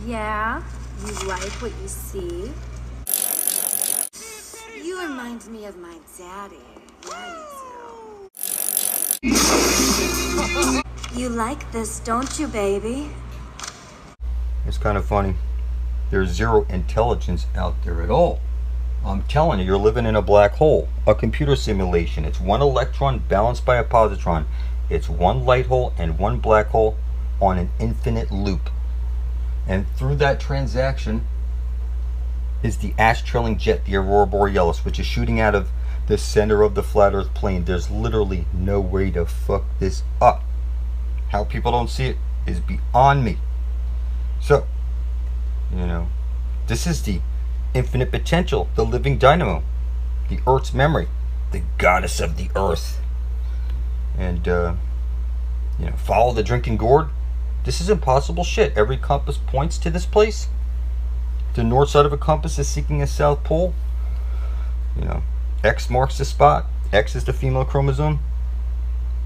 Yeah? You like what you see? You remind me of my daddy. Yeah, you do. You like this, don't you, baby? It's kind of funny. There's zero intelligence out there at all. I'm telling you, you're living in a black hole, a computer simulation. It's one electron balanced by a positron. It's one light hole and one black hole on an infinite loop. And through that transaction is the ash trailing jet, the aurora borealis, which is shooting out of the center of the flat earth plane. There's literally no way to fuck this up. How people don't see it is beyond me. So, this is the infinite potential, the living dynamo, the earth's memory, the goddess of the earth. And follow the drinking gourd. This is impossible shit. Every compass points to this place. The north side of a compass is seeking a south pole. X marks the spot. X is the female chromosome.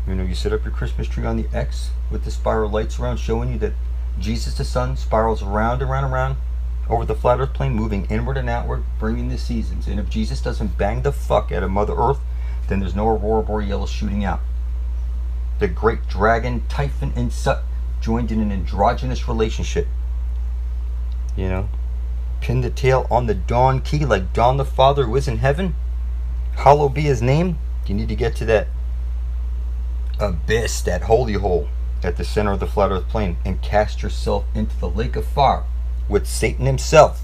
You set up your Christmas tree on the X with the spiral lights around, showing you that Jesus the sun spirals around and around and around over the flat earth plane, moving inward and outward, bringing the seasons. And if Jesus doesn't bang the fuck out of Mother Earth, then there's no aurora borealis shooting out. The great dragon Typhon and Sut joined in an androgynous relationship. Pin the tail on the Dawn key like Dawn the Father who is in heaven. Hallowed be his name. You need to get to that abyss, that holy hole at the center of the flat earth plane, and cast yourself into the lake of fire with Satan himself.